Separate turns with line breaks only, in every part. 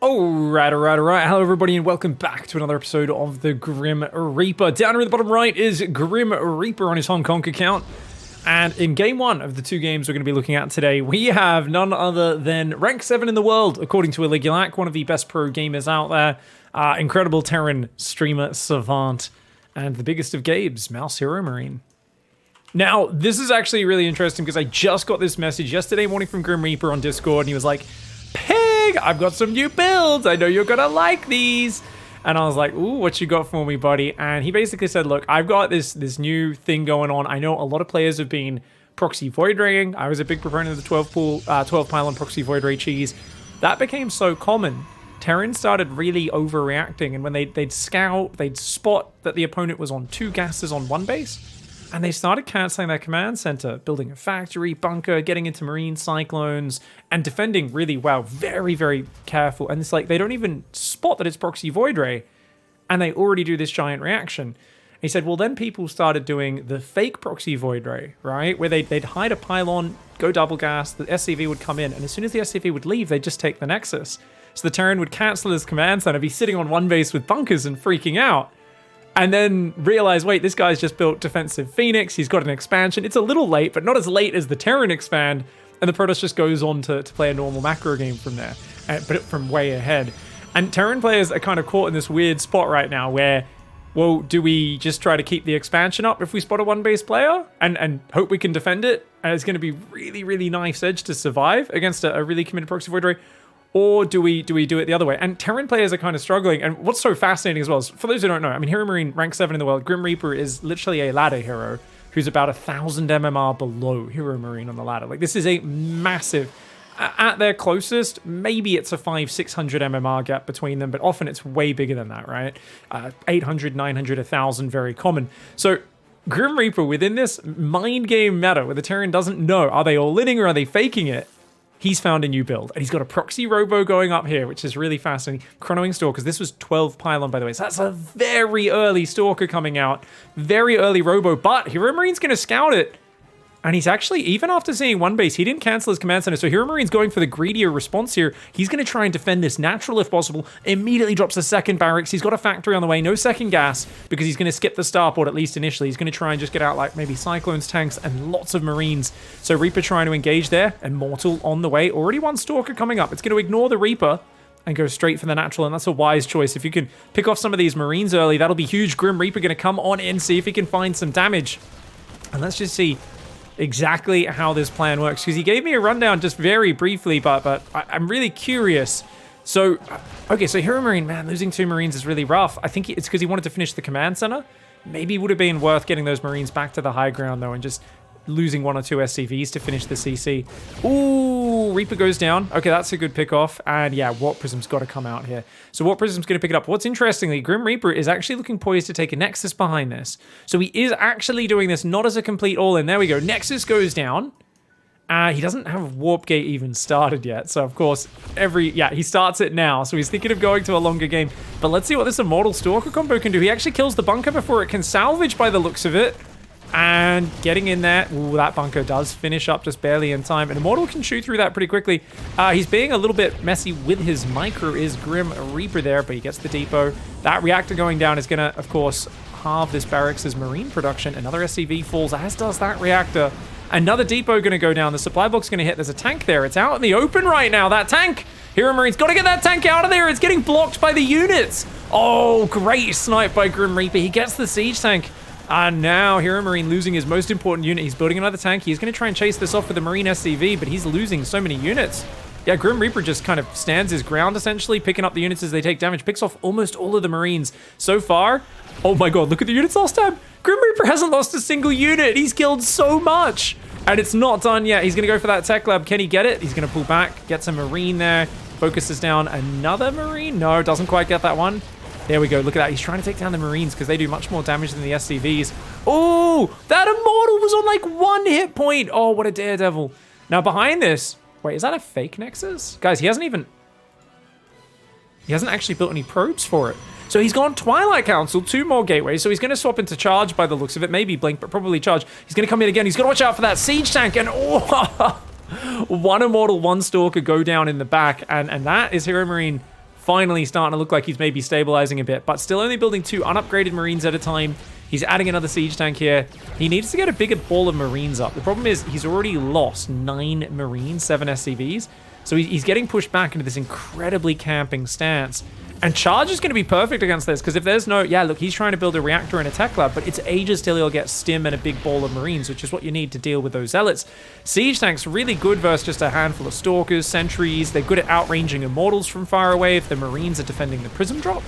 Alright. Hello, everybody, and welcome back to another episode of the Grim Reaper. Down here at the bottom right is Grim Reaper on his Hong Kong account. And in game one of the two games we're going to be looking at today, we have none other than rank 7 in the world, according to Eligulac, one of the best pro gamers out there. Incredible Terran streamer savant, and the biggest of Gabes, Mouse Hero Marine. Now, this is actually really interesting because I just got this message yesterday morning from Grim Reaper on Discord, and he was like, Pig, I've got some new builds. I know you're gonna like these. And I was like, ooh, what you got for me, buddy? And he basically said, look, I've got this new thing going on. I know a lot of players have been proxy void raying. I was a big proponent of the 12 pylon proxy void ray cheese. That became so common. Terrans started really overreacting, and when they'd scout, they'd spot that the opponent was on 2 gases on 1 base. And they started cancelling their command center, building a factory, bunker, getting into marine cyclones, and defending really well. Very, very careful. And it's like they don't even spot that it's proxy void ray, and they already do this giant reaction. And he said, well, then people started doing the fake proxy void ray, right? Where they'd hide a pylon, go double gas, the SCV would come in, and as soon as the SCV would leave, they'd just take the Nexus. So the Terran would cancel his command center, be sitting on 1 base with bunkers and freaking out. And then realize, wait, this guy's just built defensive Phoenix. He's got an expansion. It's a little late, but not as late as the Terran expand. And the Protoss just goes on to play a normal macro game from there, but from way ahead. And Terran players are kind of caught in this weird spot right now where, well, do we just try to keep the expansion up if we spot a 1-base player and hope we can defend it? And it's going to be really, really nice edge to survive against a really committed proxy void ray. Or do we do it the other way? And Terran players are kind of struggling. And what's so fascinating as well is, for those who don't know, I mean, Hero Marine, rank 7 in the world, Grim Reaper is literally a ladder hero who's about 1,000 MMR below Hero Marine on the ladder. Like, this is a massive, at their closest, maybe it's a 500-600 MMR gap between them, but often it's way bigger than that, right? 800, 900, 1,000, very common. So Grim Reaper, within this mind game meta, where the Terran doesn't know, are they all linning or are they faking it? He's found a new build, and he's got a proxy robo going up here, which is really fascinating. Chronoing Stalkers, this was 12 pylon, by the way, so that's a very early Stalker coming out. Very early robo, but Hero Marine's going to scout it. And he's actually, even after seeing 1 base, he didn't cancel his command center, so Hero Marine's going for the greedier response here. He's going to try and defend this natural if possible. Immediately drops a second barracks. He's got a factory on the way, no second gas, because he's going to skip the starport, at least initially. He's going to try and just get out like maybe Cyclones, tanks, and lots of Marines. So Reaper trying to engage there. Immortal on the way. Already 1 Stalker coming up. It's going to ignore the Reaper and go straight for the natural, and that's a wise choice. If you can pick off some of these Marines early, that'll be huge. Grim Reaper going to come on in, see if he can find some damage. And let's just see exactly how this plan works, because he gave me a rundown just very briefly, but I'm really curious. So, okay, so Hero Marine, man, losing 2 Marines is really rough. I think it's because he wanted to finish the command center. Maybe it would have been worth getting those Marines back to the high ground, though, and just losing 1 or 2 SCVs to finish the CC. Ooh, Reaper goes down. Okay, that's a good pick off. And yeah, Warp Prism's got to come out here. So Warp Prism's going to pick it up. What's interestingly, Grim Reaper is actually looking poised to take a Nexus behind this. So he is actually doing this not as a complete all-in. There we go. Nexus goes down. He doesn't have Warp Gate even started yet. So, of course, he starts it now. So he's thinking of going to a longer game. But let's see what this Immortal Stalker combo can do. He actually kills the bunker before it can salvage by the looks of it. And getting in there, ooh, that bunker does finish up just barely in time. And Immortal can shoot through that pretty quickly. He's being a little bit messy with his micro, is Grim Reaper there, but he gets the depot. That reactor going down is going to, of course, halve this barracks' marine production. Another SCV falls, as does that reactor. Another depot going to go down. The supply box going to hit. There's a tank there. It's out in the open right now, that tank. Hero Marine's got to get that tank out of there. It's getting blocked by the units. Oh, great snipe by Grim Reaper. He gets the siege tank. And now Hero Marine losing his most important unit. He's building another tank. He's going to try and chase this off with the Marine SCV, but he's losing so many units. Yeah, Grim Reaper just kind of stands his ground, essentially, picking up the units as they take damage. Picks off almost all of the Marines so far. Oh my god, look at the units lost time. Grim Reaper hasn't lost a single unit. He's killed so much. And it's not done yet. He's going to go for that tech lab. Can he get it? He's going to pull back, gets a Marine there. Focuses down another Marine. No, doesn't quite get that one. There we go. Look at that. He's trying to take down the Marines because they do much more damage than the SCVs. Oh, that Immortal was on like 1 hit point. Oh, what a daredevil. Now behind this, wait, is that a fake Nexus? Guys, he hasn't actually built any probes for it. So he's gone Twilight Council, 2 more gateways. So he's going to swap into Charge by the looks of it. Maybe Blink, but probably Charge. He's going to come in again. He's got to watch out for that Siege Tank. And oh, 1 Immortal, 1 Stalker go down in the back. And that is Hero Marine finally starting to look like he's maybe stabilizing a bit, but still only building 2 unupgraded Marines at a time. He's adding another siege tank here. He needs to get a bigger ball of Marines up. The problem is he's already lost 9 Marines, 7 SCVs. So he's getting pushed back into this incredibly camping stance. And charge is going to be perfect against this, because if there's no... Yeah, look, he's trying to build a reactor and a tech lab, but it's ages till he'll get stim and a big ball of Marines, which is what you need to deal with those zealots. Siege tanks really good versus just a handful of stalkers, sentries. They're good at outranging immortals from far away if the Marines are defending the prism drop.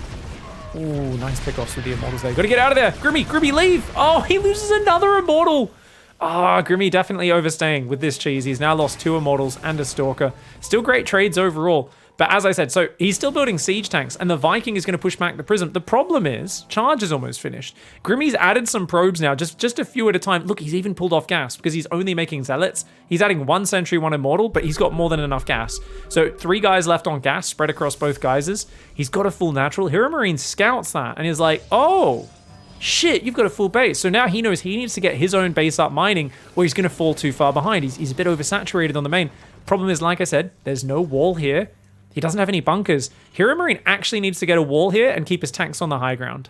Ooh, nice pickoffs with the immortals there. Got to get out of there. Grimmy, leave. Oh, he loses another immortal. Ah, Grimmy definitely overstaying with this cheese. He's now lost 2 immortals and a stalker. Still great trades overall. But as I said, so he's still building siege tanks, and the Viking is going to push back the prism. The problem is, charge is almost finished. Grimmy's added some probes now, just a few at a time. Look, he's even pulled off gas because he's only making zealots. He's adding 1 sentry, 1 immortal, but he's got more than enough gas. So 3 guys left on gas, spread across both geysers. He's got a full natural. Hero Marine scouts that, and he's like, oh, shit, you've got a full base. So now he knows he needs to get his own base up mining, or he's going to fall too far behind. He's a bit oversaturated on the main. Problem is, like I said, there's no wall here. He doesn't have any bunkers. Hero Marine actually needs to get a wall here and keep his tanks on the high ground.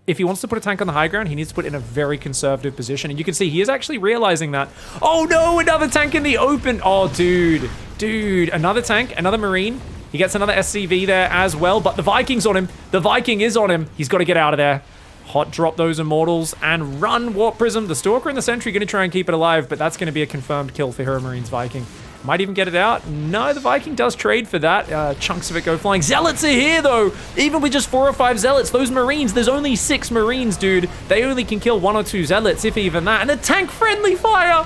If he wants to put a tank on the high ground, he needs to put it in a very conservative position. And you can see he is actually realizing that. Oh no, another tank in the open. Oh, dude, another tank, another Marine. He gets another SCV there as well, but the Viking's on him. The Viking is on him. He's got to get out of there. Hot drop those immortals and run Warp Prism. The Stalker and the Sentry going to try and keep it alive, but that's going to be a confirmed kill for Hero Marine's Viking. Might even get it out. No, the Viking does trade for that. Chunks of it go flying. Zealots are here, though. Even with just 4 or 5 Zealots, those Marines, there's only 6 Marines, dude. They only can kill 1 or 2 Zealots, if even that. And a tank friendly fire.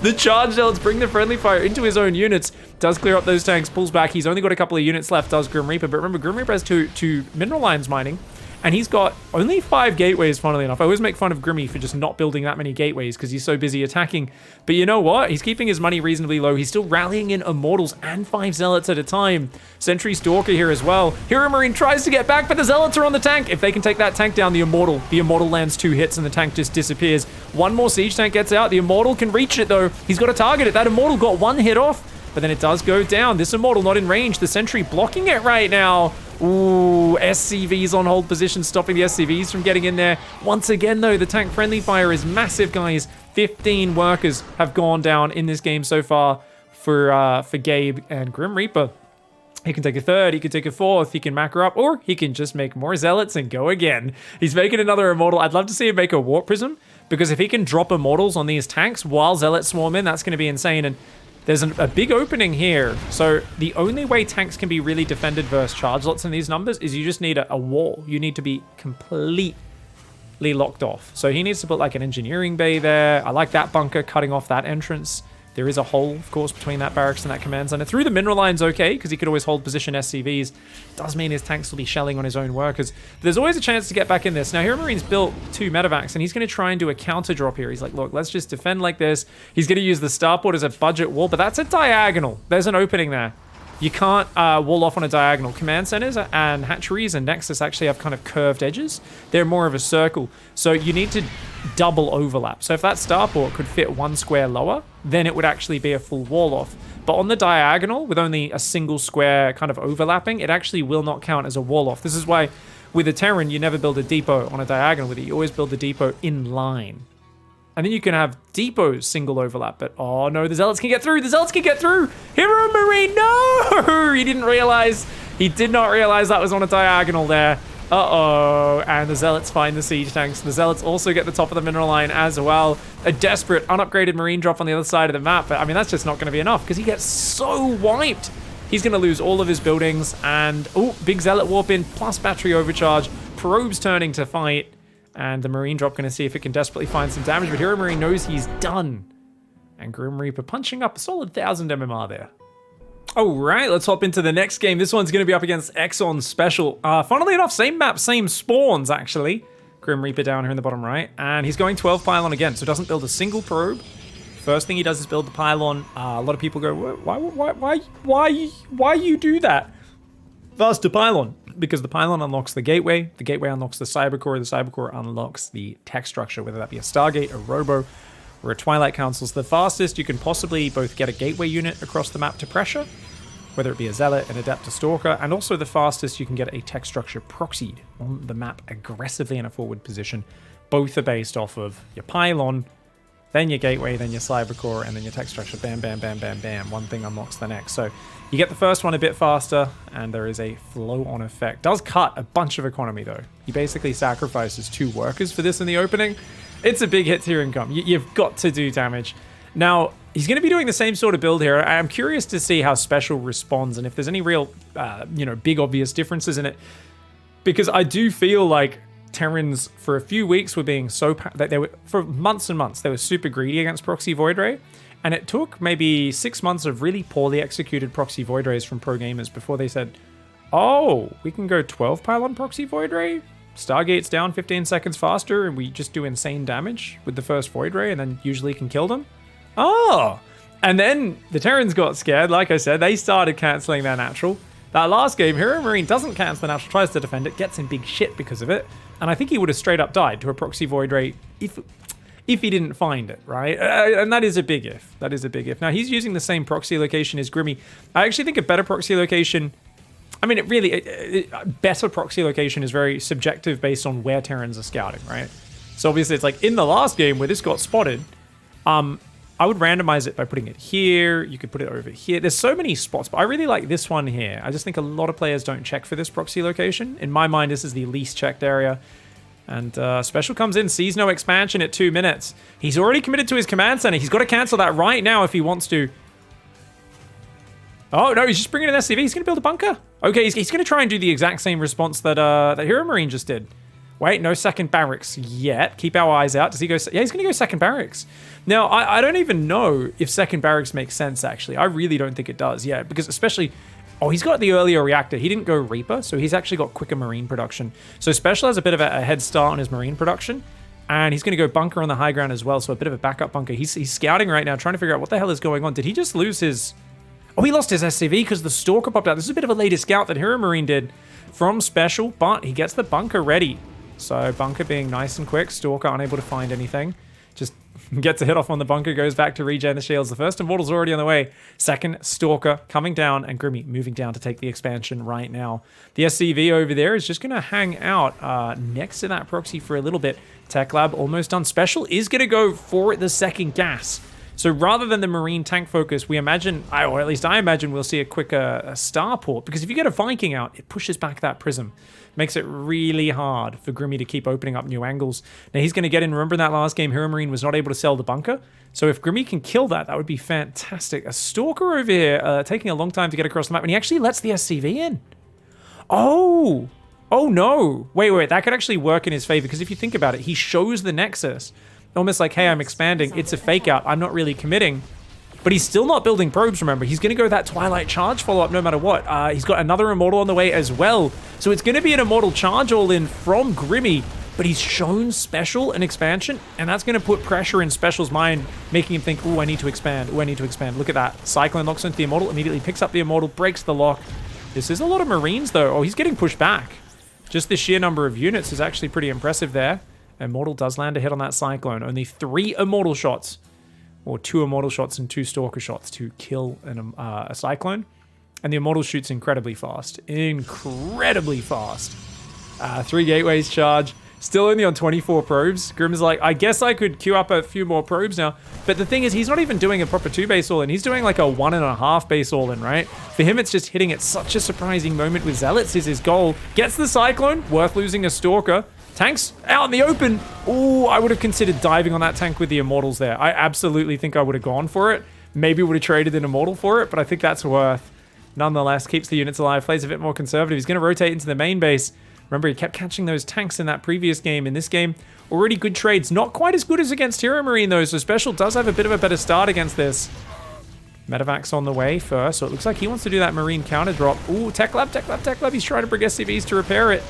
The charge Zealots bring the friendly fire into his own units. Does clear up those tanks, pulls back. He's only got a couple of units left, does Grim Reaper. But remember, Grim Reaper has two mineral lines mining. And he's got only 5 gateways, funnily enough. I always make fun of Grimmy for just not building that many gateways because he's so busy attacking. But you know what? He's keeping his money reasonably low. He's still rallying in immortals and 5 zealots at a time. Sentry Stalker here as well. Hero Marine tries to get back, but the zealots are on the tank. If they can take that tank down, the immortal lands 2 hits and the tank just disappears. 1 more siege tank gets out. The immortal can reach it though. He's got to target it. That immortal got 1 hit off, but then it does go down. This immortal not in range. The sentry blocking it right now. Ooh, SCVs on hold position, stopping the SCVs from getting in there. Once again, though, the tank friendly fire is massive, guys. 15 workers have gone down in this game so far for Gabe and Grim Reaper. He can take a 3rd, he can take a 4th, he can macro up, or he can just make more zealots and go again. He's making another immortal. I'd love to see him make a warp prism, because if he can drop immortals on these tanks while zealots swarm in, that's going to be insane. And there's a big opening here. So the only way tanks can be really defended versus charge lots in these numbers is you just need a wall. You need to be completely locked off. So he needs to put like an engineering bay there. I like that bunker cutting off that entrance. There is a hole, of course, between that barracks and that command center. Through the mineral line's okay, because he could always hold position SCVs. Does mean his tanks will be shelling on his own workers. But there's always a chance to get back in this. Now, Hero Marine's built 2 medevacs, and he's going to try and do a counter drop here. He's like, look, let's just defend like this. He's going to use the starport as a budget wall, but that's a diagonal. There's an opening there. You can't wall off on a diagonal. Command centers and hatcheries and Nexus actually have kind of curved edges. They're more of a circle. So you need to double overlap. So if that starport could fit 1 square lower, then it would actually be a full wall off. But on the diagonal, with only a single square kind of overlapping, it actually will not count as a wall off. This is why with a Terran, you never build a depot on a diagonal with it. You always build the depot in line. And then you can have depots single overlap, but oh no, the zealots can get through. The zealots can get through. Hero Marine, no! He didn't realize. He did not realize that was on a diagonal there. Uh-oh. And the zealots find the siege tanks. The zealots also get the top of the mineral line as well. A desperate, unupgraded Marine drop on the other side of the map. But I mean, that's just not going to be enough because he gets so wiped. He's going to lose all of his buildings. And, oh, big zealot warp in, plus battery overcharge. Probes turning to fight. And the Marine drop going to see if it can desperately find some damage. But Hero Marine knows he's done. And Grim Reaper punching up a solid 1,000 MMR there. All right, let's hop into the next game. This one's going to be up against Exxon Special. Funnily enough, same map, same spawns, actually. Grim Reaper down here in the bottom right. And he's going 12 pylon again, so doesn't build a single probe. First thing he does is build the pylon. A lot of people go, why you do that? Faster pylon. Because the pylon unlocks the gateway unlocks the cybercore unlocks the tech structure, whether that be a Stargate, a Robo, or a Twilight Council. So the fastest you can possibly both get a gateway unit across the map to pressure, whether it be a Zealot, an Adept, a Stalker, and also the fastest you can get a tech structure proxied on the map aggressively in a forward position. Both are based off of your pylon, then your gateway, then your cyber core, and then your tech structure. Bam, bam, bam, bam, bam. One thing unlocks the next. So you get the first one a bit faster, and there is a flow-on effect. Does cut a bunch of economy, though. He basically sacrifices 2 workers for this in the opening. It's a big hit to your income. You've got to do damage. Now, he's going to be doing the same sort of build here. I'm curious to see how Special responds, and if there's any real, big obvious differences in it. Because I do feel like Terrans for a few weeks were being so that they were, for months and months, they were super greedy against Proxy Void Ray, and it took maybe 6 months of really poorly executed Proxy Void Rays from pro gamers before they said, oh, we can go 12 pylon Proxy Void Ray, Stargate's down 15 seconds faster, and we just do insane damage with the first Void Ray and then usually can kill them. Oh, and then the Terrans got scared. Like I said, they started canceling their natural. That last game, Hero Marine doesn't cancel the natural, tries to defend it, gets in big shit because of it. And I think he would have straight up died to a Proxy Void Ray if he didn't find it, right? And that is a big if. That is a big if. Now, he's using the same proxy location as Grimmy. I actually think a better proxy location... I mean, better proxy location is very subjective based on where Terrans are scouting, right? So obviously, it's like in the last game where this got spotted, I would randomize it by putting it here. You could put it over here. There's so many spots, but I really like this one here. I just think a lot of players don't check for this proxy location. In my mind, this is the least checked area. And Special comes in, sees no expansion at 2 minutes. He's already committed to his command center. He's got to cancel that right now if he wants to. Oh, no, he's just bringing an SCV. He's going to build a bunker. Okay, he's going to try and do the exact same response that that Hero Marine just did. Wait, no second barracks yet. Keep our eyes out. Does he go? Yeah, he's going to go second barracks. Now, I don't even know if second barracks makes sense, actually. I really don't think it does, yeah, because especially... Oh, he's got the earlier reactor. He didn't go Reaper, so he's actually got quicker Marine production. So Special has a bit of a head start on his Marine production, and he's going to go bunker on the high ground as well, so a bit of a backup bunker. He's scouting right now, trying to figure out what the hell is going on. Did he just lose his... Oh, he lost his SCV because the Stalker popped out. This is a bit of a later scout that Hero Marine did from Special, but he gets the bunker ready. So bunker being nice and quick. Stalker unable to find anything. Just gets a hit off on the bunker, goes back to regen the shields. The first Immortal's already on the way. Second, Stalker coming down, and Grimmy moving down to take the expansion right now. The SCV over there is just going to hang out next to that proxy for a little bit. Tech Lab almost done. Special is going to go for the second gas. So rather than the Marine tank focus, we imagine, or at least I imagine, we'll see a quicker starport. Because if you get a Viking out, it pushes back that prism. Makes it really hard for Grimmy to keep opening up new angles. Now he's going to get in. Remember in that last game, Hero Marine was not able to sell the bunker. So if Grimmy can kill that, that would be fantastic. A Stalker over here, taking a long time to get across the map. And he actually lets the SCV in. Oh no. Wait. That could actually work in his favor. Because if you think about it, he shows the Nexus. Almost like, hey, I'm expanding. It's a fake out. I'm not really committing. But he's still not building probes, remember. He's going to go that Twilight Charge follow-up no matter what. He's got another Immortal on the way as well. So it's going to be an Immortal Charge all-in from Grimmy. But he's shown Special an expansion, and that's going to put pressure in Special's mind, making him think, oh, I need to expand. Oh, I need to expand. Look at that. Cyclone locks into the Immortal, immediately picks up the Immortal, breaks the lock. This is a lot of Marines, though. Oh, he's getting pushed back. Just the sheer number of units is actually pretty impressive there. Immortal does land a hit on that Cyclone. Only 3 Immortal shots. Or 2 Immortal shots and 2 Stalker shots to kill a Cyclone. And the Immortal shoots incredibly fast. Incredibly fast. 3 gateways charge. Still only on 24 probes. Grim's like, I guess I could queue up a few more probes now. But the thing is, he's not even doing a proper 2 base all-in. He's doing like a 1.5 base all-in, right? For him, it's just hitting at such a surprising moment with Zealots is his goal. Gets the Cyclone. Worth losing a Stalker. Tanks out in the open. Oh, I would have considered diving on that tank with the Immortals there. I absolutely think I would have gone for it. Maybe would have traded an Immortal for it, but I think that's worth. Nonetheless, keeps the units alive, plays a bit more conservative. He's going to rotate into the main base. Remember, he kept catching those tanks in that previous game. In this game, already good trades. Not quite as good as against Hero Marine, though, so Special does have a bit of a better start against this. Medevac's on the way first, so it looks like he wants to do that Marine counter drop. Ooh, Tech Lab. He's trying to bring SCVs to repair it.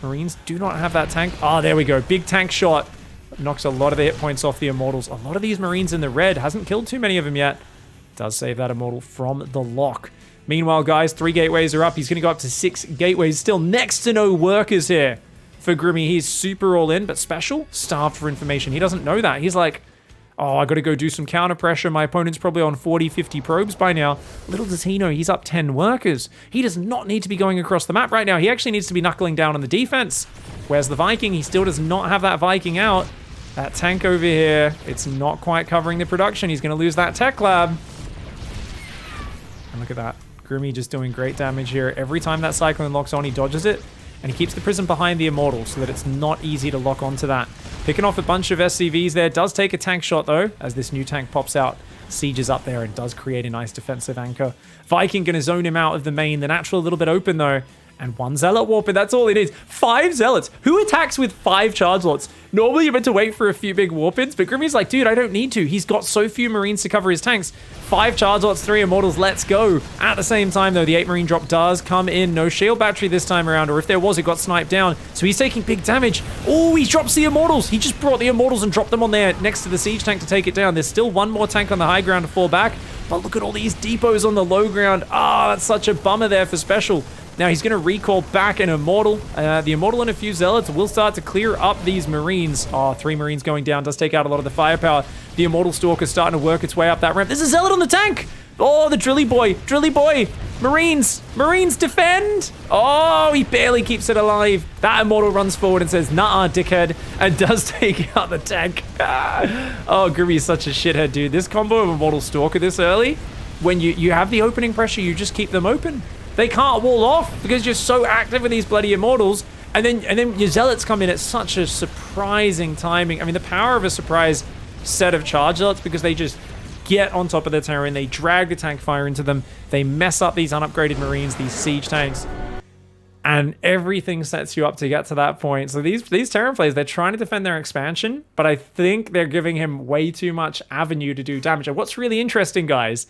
Marines do not have that tank. Oh, there we go. Big tank shot. Knocks a lot of the hit points off the Immortals. A lot of these Marines in the red. Hasn't killed too many of them yet. Does save that Immortal from the lock. Meanwhile, guys, 3 gateways are up. He's going to go up to 6 gateways. Still next to no workers here for Grimmy. He's super all in, but Special starved for information. He doesn't know that. He's like, Oh, I got to go do some counter pressure. My opponent's probably on 40, 50 probes by now. Little does he know he's up 10 workers. He does not need to be going across the map right now. He actually needs to be knuckling down on the defense. Where's the Viking? He still does not have that Viking out. That tank over here, it's not quite covering the production. He's going to lose that tech lab. And look at that. Grimmy just doing great damage here. Every time that Cyclone locks on, he dodges it. And he keeps the Prism behind the Immortal so that it's not easy to lock onto that. Picking off a bunch of SCVs there. Does take a tank shot, though, as this new tank pops out. Siege is up there and does create a nice defensive anchor. Viking going to zone him out of the main. The natural a little bit open, though. And 1 Zealot Warper, that's all it is. 5 Zealots. Who attacks with 5 charge lots? Normally you're meant to wait for a few big Warpins, but Grimmy's like, dude, I don't need to. He's got so few Marines to cover his tanks. 5 charge lots, 3 Immortals, let's go. At the same time, though, the 8 Marine drop does come in. No shield battery this time around, or if there was, it got sniped down. So he's taking big damage. Oh, he drops the Immortals. He just brought the Immortals and dropped them on there next to the siege tank to take it down. There's still one more tank on the high ground to fall back, but look at all these depots on the low ground. Ah, that's such a bummer there for Special. Now he's going to recall back an Immortal. The Immortal and a few Zealots will start to clear up these Marines. Oh, 3 Marines going down does take out a lot of the firepower. The Immortal Stalker's starting to work its way up that ramp. There's a Zealot on the tank! Oh, the Drilly Boy! Drilly Boy! Marines! Marines defend! Oh, he barely keeps it alive. That Immortal runs forward and says, nah, dickhead, and does take out the tank. Oh, Grimmy's such a shithead, dude. This combo of Immortal Stalker this early, when you have the opening pressure, you just keep them open. They can't wall off because you're so active with these bloody Immortals. And then your Zealots come in at such a surprising timing. I mean, the power of a surprise set of charge Zealots, because they just get on top of the Terran, they drag the tank fire into them, they mess up these unupgraded Marines, these siege tanks, and everything sets you up to get to that point. So these Terran players, they're trying to defend their expansion, but I think they're giving him way too much avenue to do damage. And what's really interesting, guys,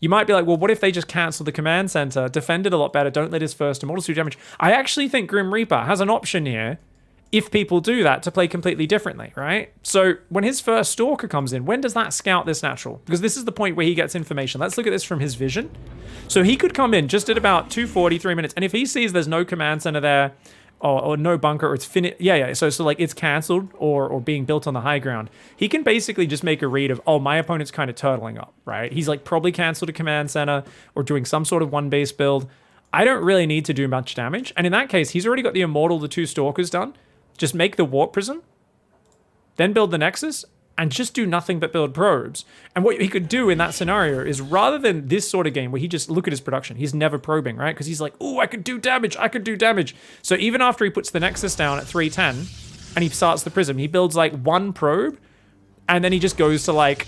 you might be like, well, what if they just cancel the command center, defend it a lot better, don't let his first Immortals do damage? I actually think Grim Reaper has an option here, if people do that, to play completely differently, right? So when his first Stalker comes in, when does that scout this natural? Because this is the point where he gets information. Let's look at this from his vision. So he could come in just at about 2:43 minutes, and if he sees there's no command center there, or no bunker, or it's finished, so like it's cancelled or being built on the high ground, he can basically just make a read of, oh, my opponent's kind of turtling up, right? He's like probably cancelled a command center or doing some sort of one base build. I don't really need to do much damage. And in that case, he's already got the Immortal, the 2 Stalkers done. Just make the Warp Prism, then build the Nexus, and just do nothing but build probes. And what he could do in that scenario is, rather than this sort of game where he just, look at his production, he's never probing, right? Because he's like, oh, I could do damage, I could do damage. So even after he puts the Nexus down at 310 and he starts the Prism, he builds like 1 probe, and then he just goes to like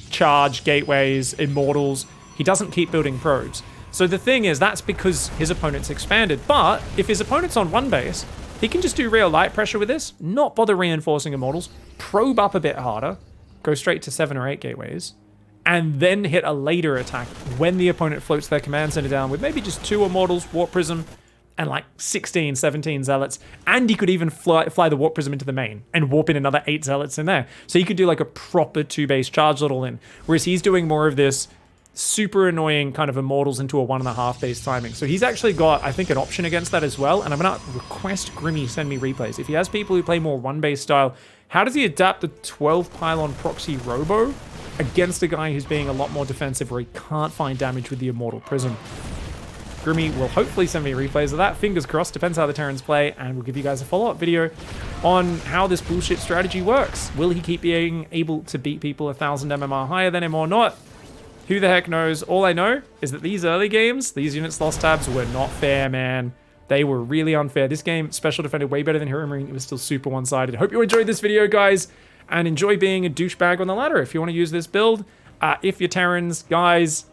charge, gateways, Immortals. He doesn't keep building probes. So the thing is, that's because his opponent's expanded. But if his opponent's on 1 base, he can just do real light pressure with this, not bother reinforcing Immortals, probe up a bit harder, go straight to 7 or 8 gateways, and then hit a later attack when the opponent floats their command center down with maybe just 2 Immortals, Warp Prism, and like 16, 17 Zealots. And he could even fly the Warp Prism into the main and warp in another 8 Zealots in there. So he could do like a proper 2-base charge all in, whereas he's doing more of this super annoying kind of Immortals into a 1.5 base timing. So he's actually got, I think, an option against that as well. And I'm going to request Grimmy send me replays. If he has people who play more 1-base style, how does he adapt the 12 pylon proxy Robo against a guy who's being a lot more defensive where he can't find damage with the Immortal Prism? Grimmy will hopefully send me replays of that. Fingers crossed, depends how the Terrans play, and we'll give you guys a follow-up video on how this bullshit strategy works. Will he keep being able to beat people 1,000 MMR higher than him or not? Who the heck knows? All I know is that these early games, these units lost tabs were not fair, man. They were really unfair. This game, Special defended way better than Hero Marine. It was still super one-sided. Hope you enjoyed this video, guys, and enjoy being a douchebag on the ladder. If you want to use this build, if you're Terrans, guys,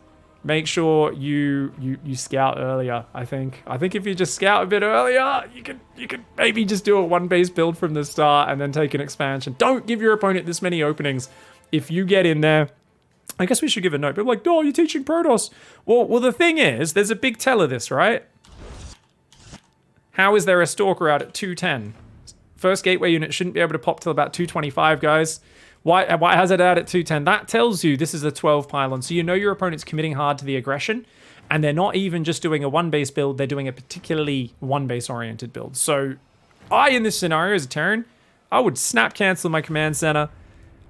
make sure you scout earlier, I think. I think if you just scout a bit earlier, you could maybe just do a 1-base build from the start and then take an expansion. Don't give your opponent this many openings. If you get in there, I guess we should give a note. People are like, oh, you're teaching Protoss. Well, the thing is, there's a big tell of this, right? How is there a Stalker out at 210? First gateway unit shouldn't be able to pop till about 225, guys. Why has it out at 210? That tells you this is a 12 pylon, so you know your opponent's committing hard to the aggression, and they're not even just doing a 1-base build, they're doing a particularly 1-base oriented build. So in this scenario as a Terran, I would snap cancel my command center.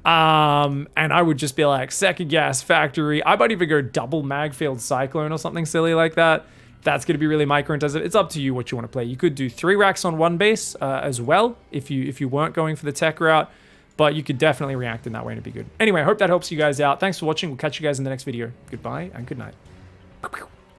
And I would just be like, second gas factory. I might even go double magfield cyclone or something silly like that. That's going to be really micro intensive. It's up to you what you want to play. You could do 3 racks on one base as well if you weren't going for the tech route, but you could definitely react in that way and it'd be good. Anyway, I hope that helps you guys out. Thanks for watching. We'll catch you guys in the next video. Goodbye and good night.